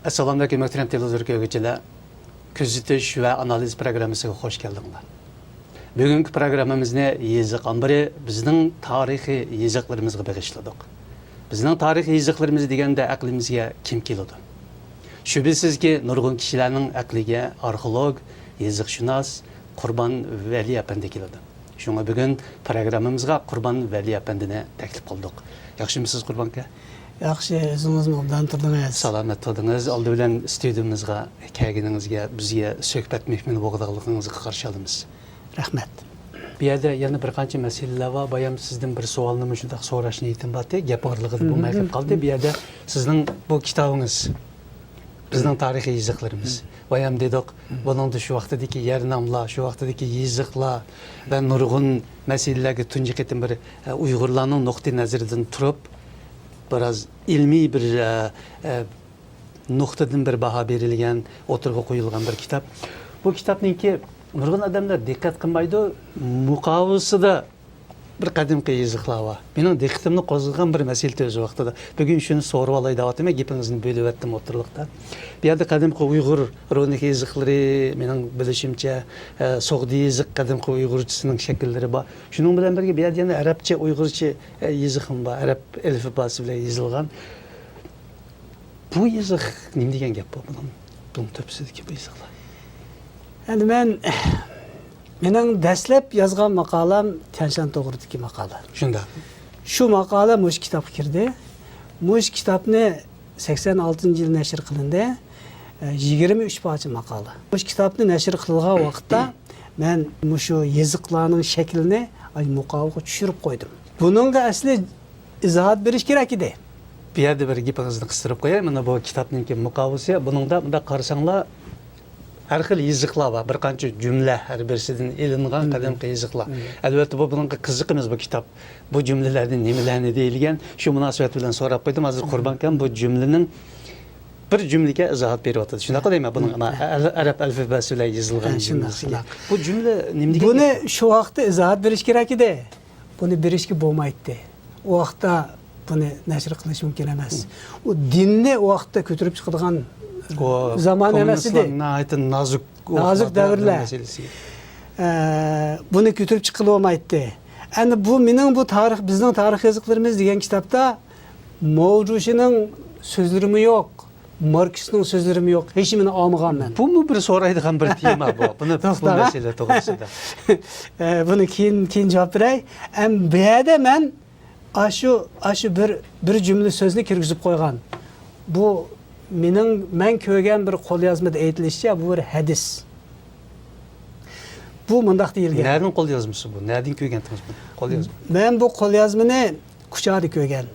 Assalamu alaikum muhterem televizyon görgücüler. Közetiş ve analiz programımıza hoş geldiniz. Bugünkü programımızda yazık ambiri bizning tarixiy yazıqlarımızga bag'ishladik. Bizning tarixiy yazıqlarımız deganda aqlimizga kim keladi? Shubhisizki nurg'un kishilarning aqliga arxeolog, yazıqshunos Qurban Vali apandi keladi. Shunga bugun programmamizga Qurban Vali apandini taklif qildik. Yaxshimisiz Qurban aka? Yaxshi, o'zingizmi obdan turdingiz. Salomat turdingiz. Oldi bilan studiyamizga kelganingizga, bizga suhbat mehmoni bo'lganligingizga qarshi olamiz. Rahmat. Bu yerda yana bir qancha masalalar bor. Bayam sizdan bir savolni shunday so'rashni niyatim bor-da, gap borlig'ida bo'lmay qoldi. Bu yerda sizning bu kitobingiz bizning tarixiy yiziqlarimiz. Bayam dedik, buningda shu vaqtdagi yer nomlar, shu vaqtdagi yiziqlar va nurg'un masalalarga tunji qitim bir Uyg'urlarning nuqtai nazaridan turib biraz ilmiy bir nuqtadan bir baho berilgan, o'tirg'a qo'yilgan bir kitob. Bu kitobningki nurg'un odamlar diqqat qilmaydi, muqovasida bir qadimgi yiziqlar bor. Mening diqqatimni qo'zg'agan bir masala o'z vaqtida. Bugun shuni so'rab olay deyapman, gapingizni bo'lib o'tdim o'tirliqda. Bu yerda qadimgi Uyg'ur runik yiziqlari, mening bilishimcha, so'g'di yiziq qadimgi Uyg'urchasining shakllari bor. Shuning bilan birga bu yerda yana arabcha, Uyg'urcha yiziqim bor, arab alifbosi bilan yozilgan. Bu yiziq nima degan gap bu? Bunun topsidagi bu yiziqlar. Endi mening dastlab yozgan maqolam Tianshan to'g'ridagi maqola. Shunda. Shu maqola mush kitobga kirdi. Mush kitobni 86-yil nashr qilindi. 23 parcha maqola. Mush kitobni nashr qilgan vaqtda men mushu yiziqlarning shaklini muqovga tushirib qo'ydim. Buningga asli izohat berish kerak edi. Bu yerda bir gapingizni qistirib qo'yay. Mana bu kitobningki muqovasi, buningda bunda qarasanglar har xil yiziqlar bor, bir qancha jumla har birisidan ilingan qadimgi yiziqlar. Albatta bu bunga qiziqimiz bu kitob. Bu jumlalardan nimalarni deyilgan, shu munosabat bilan so'rab qo'ydim. Hozir Qurban akam bu jumlaning bir jumlaga izohat beryapti. Shunaqa deyman, buni arab alifbosi bilan yozilgan jumlasiga. Bu jumla nima degan? Buni shu vaqtda izohat berish kerak edi. Buni berishga bo'lmaydi. U vaqtda buni nashr qilish mumkin emas. U dinni u vaqtda ko'tarib chiqadigan zaman emas edi. Nazik davrlar. Buni ko'tarib chiqilib olmaydi. Endi bu mening bu tarix, bizning tarix yoziqlarimiz degan kitobda Mavjushining so'zlarimi yo'q, Marksning so'zlarimi yo'q. Hech nimani olmaganman. Bu bir so'raydigan bir tema bu. Buni bu masala to'g'risida. Buni keyin javob beray. Bu yerda men ashu bir jumla so'zni kirgizib qo'ygan. Bu men ko'rgan bir qo'lyozmada aytilishicha bu bir hadis. Bu mundaq deyilgan. Nereden qo'lyozmasi bu? Nereden ko'rgandingiz bu qo'lyozma? Men bu qo'lyozmani Kuchada ko'rgan.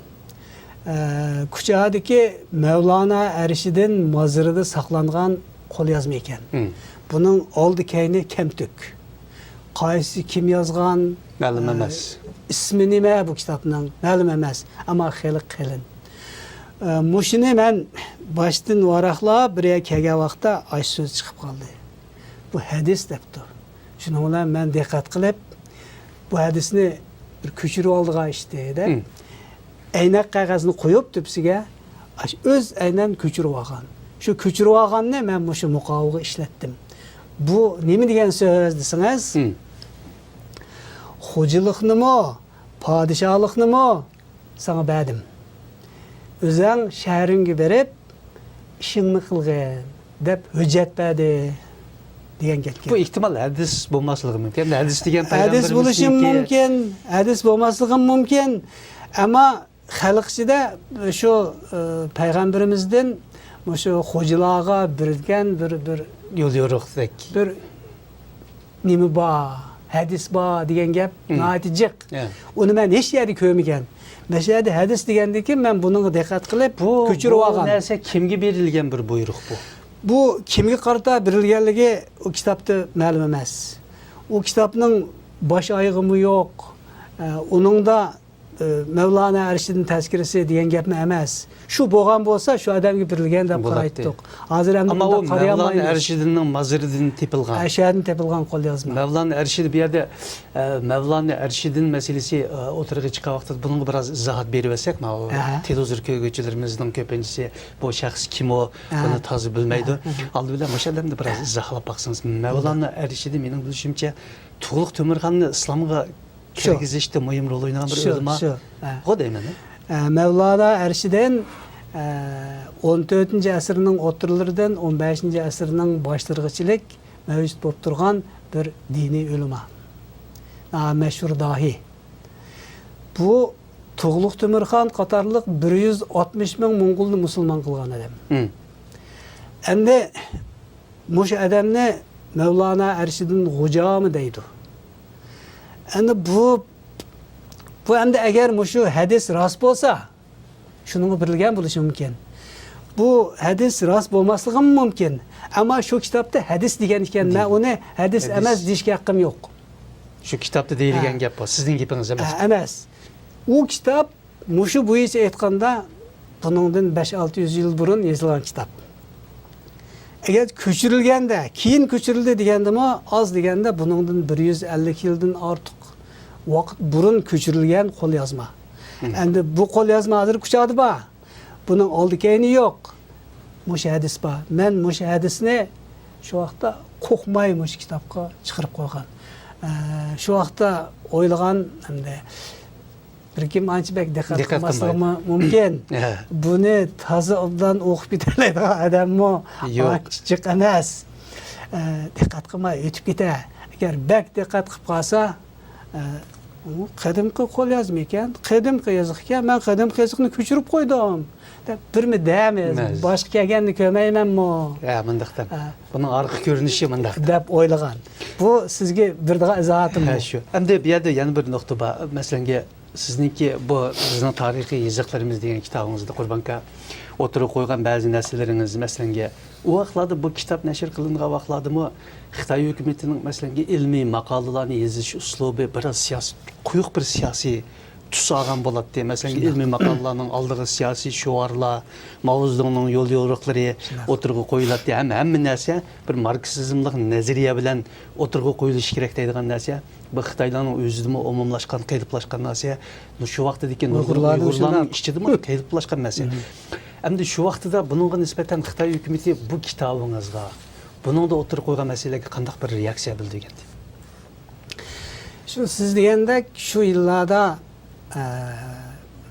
Kuchadagi Mevlana Arishidin mozorida saqlangan qo'lyozma ekan. Buning oldi keyni kamtuk. Qaysi kim yozgan? Ma'lum emas. Ismi nima bu kitobning? Ma'lum emas, ammo xeli qalin. Mushini men boshdan varaqlab bir kelgan vaqtda ay so'z chiqib qoldi. Bu hadis debdi. Shuning bilan men diqqat qilib bu hadisni bir ko'chirib oldigan ishda aynak qog'ozni qo'yib tepsiga o'z aynan ko'chirib olgan. Shu ko'chirib olganni men shu muqovga ishlatdim. Bu nima degan so'z desangiz? Xo'jaliknimi, podshohliknimi sana berdim. O'zing shahringga berib ishingni qilgin deb hujjat berdi degan gap. Bu ehtimol hadis bo'lmasligi mumkin. Hadis degan hadis bo'lishi mumkin, hadis bo'lmasligi mumkin. Ammo xalq ichida shu payg'ambarimizdan shu xo'jalarga bergan bir yo'l yo'riqdek bir nima bor, hadis bor degan gap noatijiq. Uni men hech yerda ko'rmagan. Mesela hadis degandiki men buni diqqat qilib ko'chirib olgan. Bu narsa kimga berilgan bir buyruq bu? Bu kimga qarata berilganligi o kitobda ma'lum emas. O kitobning bosh oyog'imi yo'q. Uningda Mevlana Erşid'in tezkiresi diyen gapmi emas. Şu boğan bolsa şu adamga berilgan deb qaraytdik. Hozir ham ama o Mevlana Erşid'in maziridan tepilgan. Erşid'in tepilgan qo'lyozma. Mevlana Erşid bir yerde Mevlana Erşid'in meselesi oturga chiqqan vaqtda bunga biraz izohat berib olsak, mana televizor ko'rguvchilarimizning ko'pinchisi bu shaxs kim o, buni toza bilmaydi. Aldi bilan o'shalarni biraz izohlab baqsangiz. Mevlana Erşid mening bilishimcha Tug'luq Temirxonni islomga kirgizishda muhim rol o'ynagan bir ulama. O deyman. Mevlana Erşid'in 14. asrning o'rtalaridan 15. asrning boshlargachilik mavjud bo'lib turgan bir diniy ulama. Meşhur dahi. Bu Tug'luq Temirxon qatorliq 160 ming Mo'ng'ulni musulmon qilgan odam. Endi mush odamni Mevlana Erşid'in g'ujami deydi. Endi bu endi agar mushu hadis rost bo'lsa, shuni bilgan bo'lishi mumkin. Bu hadis rost bo'lmasligi mumkin. Ammo shu kitobda hadis degan ekan, men uni hadis emas deyishga haqqim yo'q. Shu kitobda deyilgan gap bu, sizning gapingiz emas. Emas. U kitob mushu bo'yicha aytganda buningdan 5-600 yil burun yozilgan kitob. Agar ko'chirilganda, keyin ko'chirildi degandimi, oz deganda buningdan 150 yildan ortiq vaqt burun ko'chirilgan qo'lyozma. Endi bu qo'lyozma hozir kuchadi ba. Buning oldi keyni yo'q. Mush hadis ba. Men mush hadisni shu vaqtda qo'rqmay mush kitobga chiqarib qo'ygan. Shu vaqtda o'ylagan endi bir kim anchalik diqqat qilmasligi mumkin. Buni toza obdan o'qib ketalaydigan odammi? Yo'q, kichik emas. Diqqat qilmay o'tib ketadi. Agar bak diqqat qilib qolsa, qadimgi qo'lyozma ekan, qadimgi yoziq ekan, men qadimgi yoziqni ko'chirib qo'ydim. Birmi deymiz, boshqa kelganni ko'rmaymanmi? Mundaqdan. Buning orqa ko'rinishi mundaq deb o'ylagan. Bu sizga birdigan izohatim bu. Shu. Endi bu yerda yana bir nuqta bor. Masalan, sizningki bu bizning tarixiy yoziqlarimiz degan kitobingizda Qurbonka o'tirib qo'ygan ba'zi narsalaringiz, masalan, u vaqtlarda bu kitob nashr qilingan vaqtlardami Xitoy hukumatining masalan ilmiy maqolalarni yozish uslubi biroz siyosiy, quyuq bir siyosiy tus olgan bo'ladi. Masalan, ilmiy maqolalarning oldiga siyosiy shuarlar, mavzuning yo'l yo'riqlari o'tirg'i qo'yiladi. Hamma narsa bir marksizmlik nazariya bilan o'tirg'i qo'yilishi kerak deydigan narsa. Bu Xitoylarning o'zidimi umumlashgan, qayliplashgan narsa. Shu vaqtdagi Uyg'urlarning ichidami qayliplashgan narsa. Endi shu vaqtida buningga nisbatan Xitoy hukumati bu kitobingizga, buningda o'tirib qo'ygan masalaga qanday bir reaksiya bildirgan? Shu siz degandek shu yillarda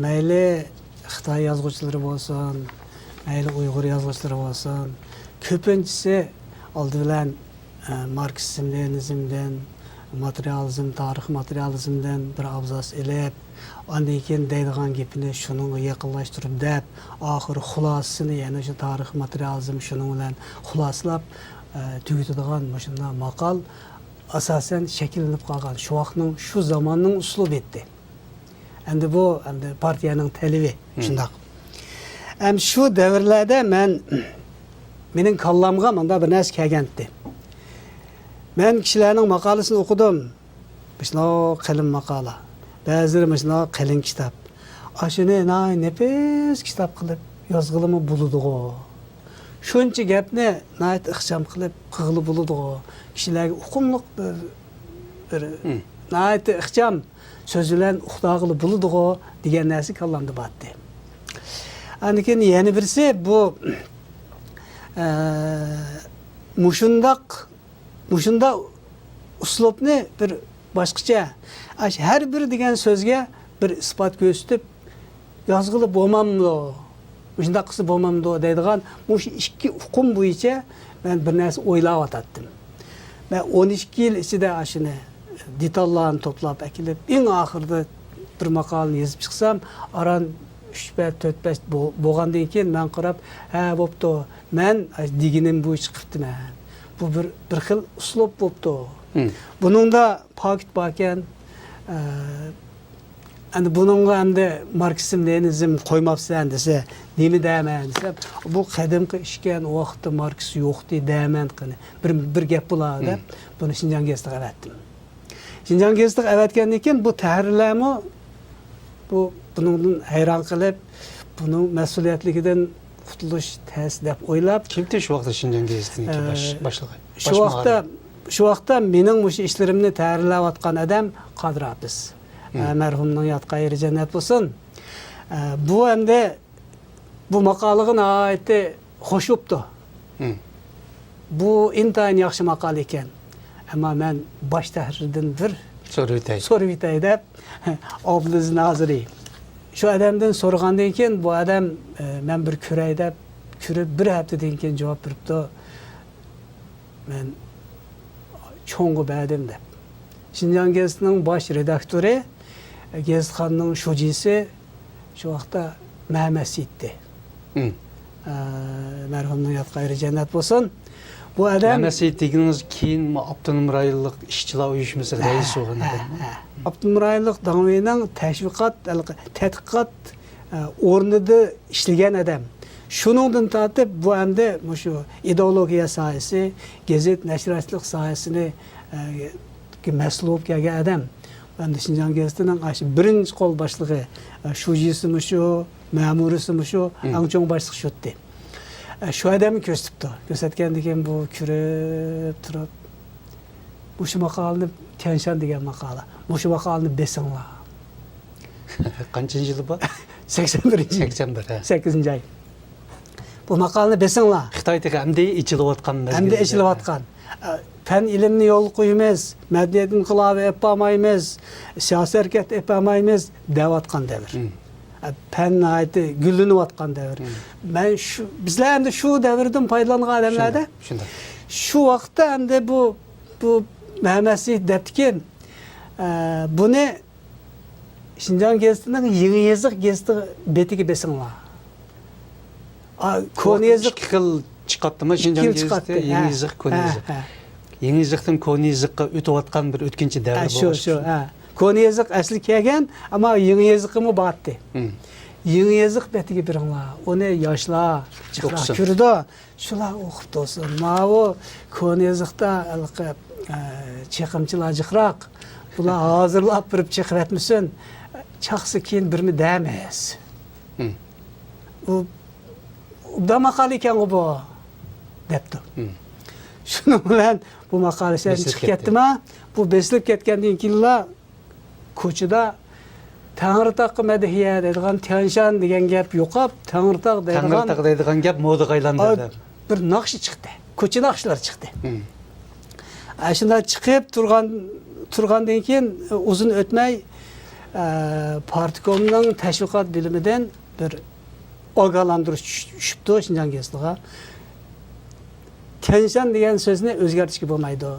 mayli Xitoy yozuvchilari bo'lsin, mayli Uyg'ur yozuvchilari bo'lsin, ko'pinchisi oldi bilan Marksizm, Leninizmdan, materializm, tarix materializmdan bir abzas elib, ondan keyin deydigan gapini shuningga yaqinlashtirib deb, oxiri xulosasini, ya'ni shu tarix materializm shuning bilan xulosalab tugatadigan shunday maqol asosan shakllanib qolgan. Shu vaqtning, shu zamonning uslubi etdi. Endi bu endi partiyaning talebi shundoq. Ham shu davrlarda mening kallamga menda bir narsa kelgandi. Men kishilarning maqolasini o'qidim. Shunday qalin maqola. Ba'zilari shunday qalin kitob. Ashuni nefis kitob qilib yozg'ilimi bo'ladi-ku. Shuncha gapni nayt ixcham qilib qig'ili bo'ladi-ku. Kishilarga uqumliq bir nayt ixcham söz bilan uqdag'ili bo'ladi-ku degan narsa kallamda batdi. Anikin yana birisi bu mushunda uslubni bir boshqacha har bir degan so'zga bir isbot ko'rsatib yozg'ili bo'lmamdi, shunday qilsa bo'lmamdi deydigan mush ikki hukm bo'yicha men bir narsa o'ylab o'tdim. Men 12 yil ichida shuni detallarni to'plab akilib, eng oxirida bir maqolani yozib chiqsam, aran 3-4-5 bo'lgandan keyin men qarab, ha bo'pti, men deganim bo'yicha chiqibdi men. Bu bir xil uslub bo'pti. Buningda pokit bor ekan. Endi buningga endi Marksizm, Leninizm qo'ymabsan desa, nima deyman desa, bu qadimgi ishgan vaqtda Marks yo'qdi deyman qani. Bir gap bo'ladi deb buni Shinjon gazetasiga avatdim. Shinjon gazetasiga avatgandan keyin bu tahrirlarni bunun hayran qilib, bunun mas'uliyatligidan qutulish tez deb o'ylab, Kimdi şu vaqtda Şinjan gazetiniki başlığı? Şu vaqtda mening mushu ishlarimni tayyorlayotgan adam Qodir Hafiz. Merhumning yot qayeri jannat bo'lsin. Bu endi bu maqolaga nihoyatda xush bo'pti. Bu intayin yaxshi maqola ekan. Ammo men bosh tahrirdan bir so'rab o'tay deb Obdiz Noziri shu odamdan so'ragandan keyin bu odam men bir ko'ray deb ko'rib bir haftadan keyin javob beribdi. Men cho'ng'i berdim deb. Şinjan gazetining bosh redaktori, gazetxonning shujisi shu vaqtda Mehmet Seyit'ti. Merhumning yot qayeri jannat bo'lsin. Bu adam Mehmet Seyit deginiz keyin Abdunum rayonluq ishchilar uyushmasi raisi bo'lgan adam. Abdunum rayonluq da'vining tadqiqot o'rnida ishlagan adam. Shuningdan tortib bu endi shu ideologiya sohasi, gazet nashriyatchilik sohasini mas'ul bo'lib kelgan adam. Endi Şinjan gazetining birinchi qo'l boshlig'i, shujisimi shu, ma'murisimi shu, eng chong boshliq shu edi. Shu odamni ko'rsatgandan keyin bu ko'rib turib, shu maqolani Tianshan degan maqola. Shu maqolani besinglar. Qancha yili bu? 81. 81. Ay. Bu maqolani besinglar. Xitoydagi endi ichilayotgan mezgil. Endi ichilayotgan. Fen ilimni yol qo'yamiz, madaniyat inqilobi epamaymiz, siyosiy harakat epamaymiz deyotgan davr. Fen ayeti gülleniyotgan davr. Ben bizler endi shu davrdan foydalangan odamlarda shu vaqtda endi bu Mehmet Seyit debdiki, buni Şinjan gazetining Yeni Yazık gazeti betiga besinglar. Koni Yazık ikki xil chiqatdimi Şinjan gazeti, Yeni Yazık, Koni Yazık. Yeni Yazık'tan Koni Yazık'a o'tayotgan bir o'tkinchi davr bo'lgan. Shu. Koni Yazık asli kelgan, ammo Yeni Yazık'mi batdi. Yeni Yazık betiga biringlar. Uni yoshlar ko'rdi. Shular o'qib olsin. Mana Koni Yazık'da chiqimchilar jiqroq. Bular hozirlab birib chiqyapmisin. Chaqsi keyin birmi demas. Bu maqola ekan bu debdi. Şunun bilan bu maqola chiqib ketdimi? Bu besilib ketgandan keyinlar ko'chada Tangritaq madihiya deydigan Tianshan degan gap yo'qib, Tangritaq deydigan gap modaga aylandi. Bir naqshi chiqdi. Ko'cha naqshlari chiqdi. Shunday chiqib turgandan keyin uzun o'tmay Partikomning tashviqot bilimidan bir ogohlantirish tushibdi Şinjan gazetiga. Tianshan degan so'zni o'zgartirishga bo'lmaydi.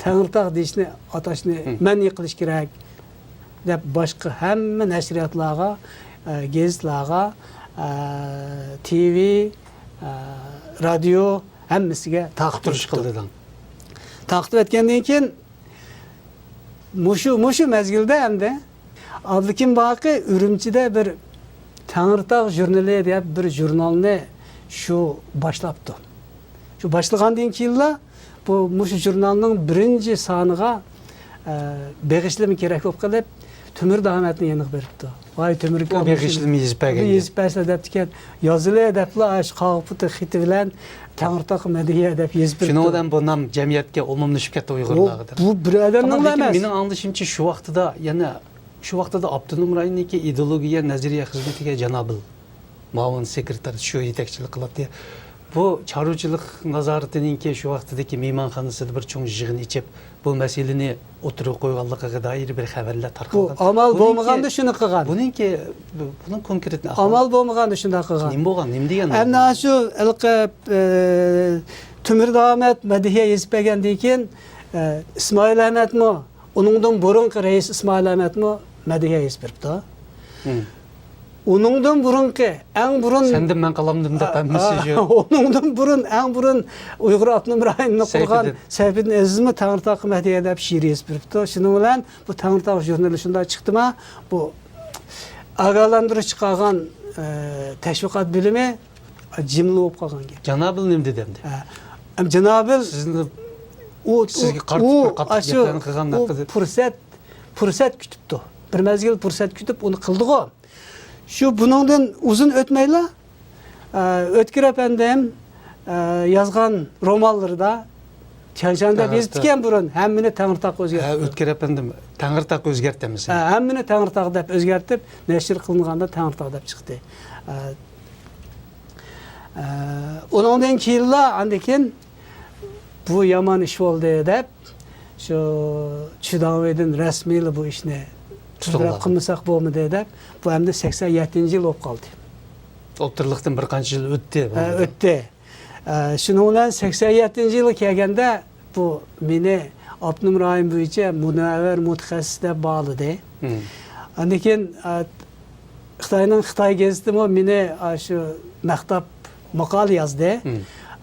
Tangritaq deyishni, atashni ma'ni qilish kerak deb boshqa hamma nashriyatlarga, gazetlarga, TV, radio hammasiga taqiq qildi. Taqiq etgandan keyin mushu mezgilda hamda Abdukim Baqi Urumchida bir Tangritaq jurnali deb bir jurnalni shu boshlabdi. Shu boshlagandan keyinlar bu mushu jurnalning birinchi soniga beg'ishlimi kerak bo'lib qolib, Timur Ahmetni yeniq beribdi. Vay Timur aka beg'ishlimi yezib bergan. Yezib bersa debdikan, yozili deblar qog'puti xiti bilan Tangritaq madihiya deb yezib beribdi. Shundan bu nam jamiyatga umumlashib ketdi Uyg'urlarga. Bu bir odamning emas. Mening anglashimcha shu vaqtida Abdunum rayonidagi ideologiya nazariya xizmatiga janobil muavin sekretar shu yetakchilik qiladi. Bu chorvachilik nazoratininki shu vaqtdagi mehmonxonasida bir cho'ng yig'in ichib bu masalani o'tirib qo'yganligiga doir bir xabarlar tarqalgan. Bu amal bo'lmaganda shuni qilgan. Buning konkret amal bo'lmaganda shunday qilgan. Nima bo'lgan? Nima degan? Ana shu Timur Ahmet madihiya yezib bergandan keyin Ismoil Ahmetmi, uningdan burungi rais Ismoil Ahmetmi madihiya yezib beribdi. Onundan burunki, eng burun... Sendim ben kalamdım da hammasi shu. Onundan burun, eng burun Uyg'ur Abdunum rayonini qurgan Sayfiddin Azizmi Tangritaq madihiya deb she'r yozib beribdi. Shuning bilan bu Tangritaq jurnali shunday chiqdimi? Bu ogohlantirish chiqargan tashviqot bilimi jimli bo'lib qolgan gap. Janobil nima dedi endi? Janobil sizni sizga qarshi qattiq gaplarni qilgan haqida fursat kutibdi. bir mezgil fursat kütüp onu kıldık o. Şu bunundan uzun ötmeyle Ötkür efendim yazgan romanları da Çanşanda bezitken burun hemmini Tangırtaq özgertdi. Ötkür efendim Tangırtaq özgertemiz. Hemmini Tangırtaq dep özgertip neşir kılınğanda Tangırtaq dep çıktı. Ondan keyinla andekin bu yaman iş oldu dep şu Çudavedin resmiyle bu işini tutuklap kılmasak bu mu dep bu hem de 87. yıl olup kaldı. Oturluktan bir qancha yıl ötdi. Ötdi. Şunun bilan 87. yılı kelgende bu meni Abdunum rayon bo'yicha munavvar mutaxassis deb bağladı. Andekin Xitoyning Xitoy gazeti meni shu maqtab maqol yozdi.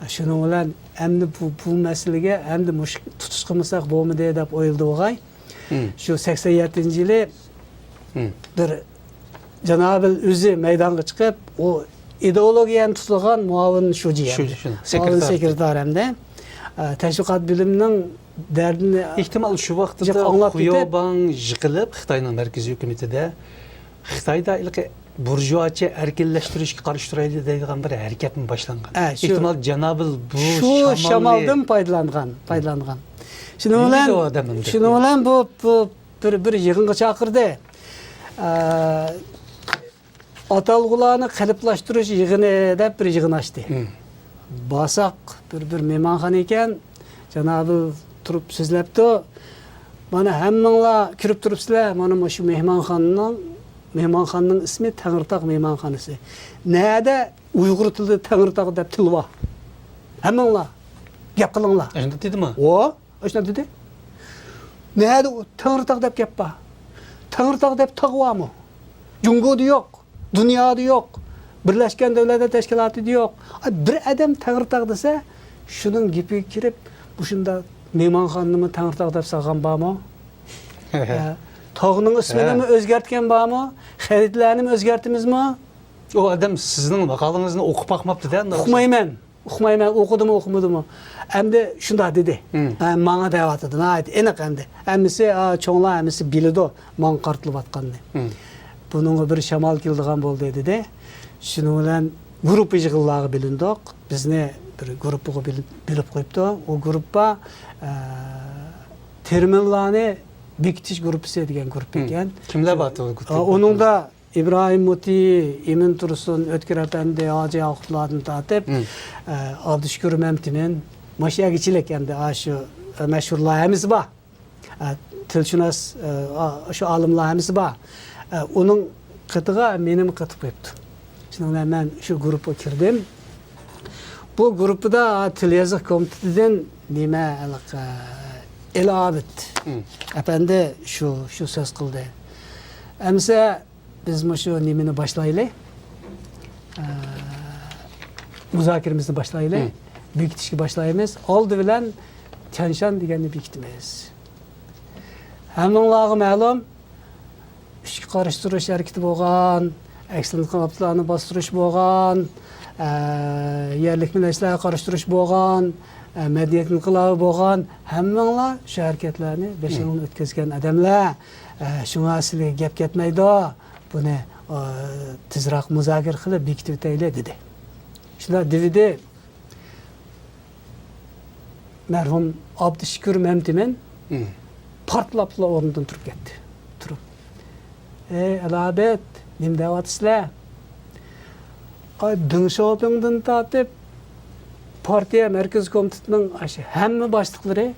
Şunun bilan endi bu masalaga endi tutish qilmasak bo'lmadi deb o'yladi o'g'ay. Şu 87. yılı bir Cenab-ı o'zi maydonga chiqib o ideologiyani tutilgan muavin sho'ji sekretar hamda tashviqot bilimining dardini ehtimol shu vaqtda Xuyoban yiqilib Xitoyning markaziy hukumatida Xitoyda ilk burjuacha erkinlashtirishga qarshi turayli deydigan bir harakat boshlangan. Ehtimol Janobul bu shamoldan foydalangan. Shuning bilan bu bir yig'inga chaqirdi. Atalgılarını kalıplaştırış yığını da bir yığın açtı. Basak bir mehmanxana iken Cenab-ı turup sizlepti. Bana hemmenla kirip turupsizler. Bana şu mehmanxananın ismi Tangırtaq mehmanxanası. Nerede Uygur tilde Tangırtaq dep til var. Hemmenla gap kılınlar. Şunda dedi mi? O, şunda dedi. Nerede Tangırtaq dep gap var. Tangırtaq dep tağ var mı? Cungo'da yok. Dünyada yok. Birleşken Devletler Teşkilatı yok. Bir adam Tangırtaq dese şunun gibi kirip bu şunda mehmanxanamı Tangırtaq dep salgan var mı? Tağının ismini mi özgertken var mı? Xeritlerini mi özgertimiz mi? O adam sizin makalınızı okup bakmaptı da. Okumayman, okudu mu okumadı mı? Hem de şunda dedi. Bana davet edin. Enek hem de. Hemisi çoğunlar hemisi bildi o. Man kartılıp atkanını. Bunun bir şamal kildiğen bol dedi de. Şunun bilen grup yığıllağı bilindik. Biz ne bir grupu bilip koyuptu. O gruppa terminlarını bekitiş grupu degan grup ekan. Kimler batı o grup? Onun da İbrahim Muti, Emin Tursun, Ötkür Efendi, Hacı Yakuplarını tatip, Abdüşkür Memti'nin maşiyagiçilik hem de şu meşhurlarımız var. Tilşunas, şu alimlarımız var. Onun kıtığa benim kıtıp koyuptu. Şimdi ben şu grupa girdim. Bu grupu da Til Yazık Komitesi'den nime ilabet. Efendi şu söz kıldı. Emse biz şu nimini başlayalım. Müzakeremizni başlayalım. Büyük itişki başlayımız. Oldu bilen Çanşan degeni bekitimiz. Hemmenlağı ma'lum ishki qarashtirish harakati bo'lgan, aksini qiliblarni bostirish bo'lgan, yerlik millatlarga qarashtirish bo'lgan, madaniyat inqilobi bo'lgan, hammanglar shu harakatlarni 5 yilni o'tkazgan odamlar. Shunga sizlarga gap ketmaydi. Buni tezroq muzokara qilib bekitib o'taylik dedi. Shunda dedi merhum Abdüşkür Memtimen partlapla o'rnidan turib ketdi. Elabet, nim devatisler. Dün şopingden tatip partiya merkez komitetinin hemme başlıkları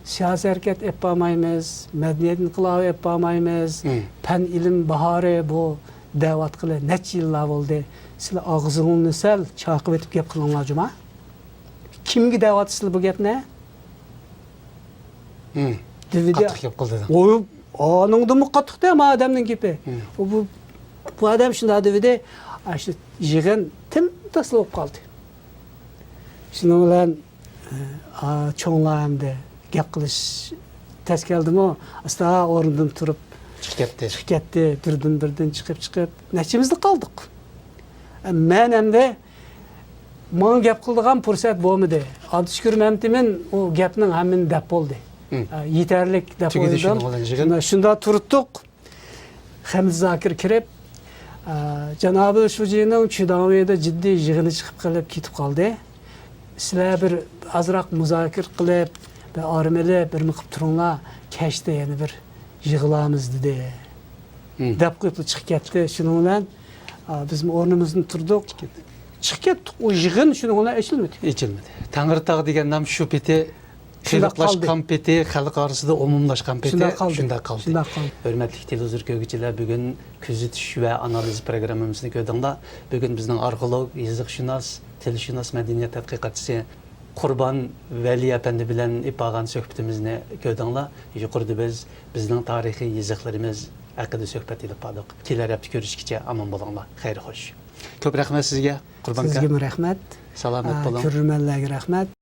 siyasi hareket yapamayız, medeniyet inqilabı yapamayız, pen ilim baharı bu davat kılı neçe yıllar oldu. Sizler ağzını sel çakıp etip gap kılınlar cuma. Kimgi davat sizler bu gap ne? Qattiq gap qildi. Onun da muqattiq da ama adamın gibi. Bu adam şunda dedi, işte yığın tim taslı olup kaldı. Şimdi olan çoğunlar hem de gap qilish tez keldim o. Aslında orundan turup çıkıp ketdi, birden çıkıp neçimizde kaldık. Men hem de man gap qildigan fursat bo'lmadi. Abdüşkür Memtimin o gapning hamini dep oldu. Yeterlik dep oyladım. Şunda turuttuk. Hamid Zakir kirib, Cenab-ı Şuci'nin Çüdaviyede ciddi yığını çıkıp kalıp kitip kaldı. Sizler bir azrak muzakir kılıp, bir armeli bir mıkıp turunla keşte yani bir yığılamız dedi. Dep kıyıplı çık ketdi. Şununla bizim ornumuzun turduk. Çık ketdik. O yığın şununla eşilmedi. Echilmedi. Tangırtaq degan nam shu peti Şunda qiyliqlashgan peti, xalq arasida umumlashgan peti Şunda qaldı. shunda qoldi. Şunda qaldı. Hörmətli televizor kögüçülər, bugün küzütüş və analiz proqramımızı gördüңlər. Bugün bizning arxeolog, yazıqşünas, tilşünas, mədəniyyət tədqiqatçısı Qurban Vəli əpəndi bilan ipagan söhbətimizni gördüңlər. Yuqorida bizning tarixi yazıqlarımız haqida söhbət edib bardıq. Kelar hafta görüşkiçə aman bolinglar. Xeyir xoş. Ko'p rahmat sizga, Qurban aka. Sizga rahmat. Salomat bo'ling. Ko'rurmanlarga rahmat.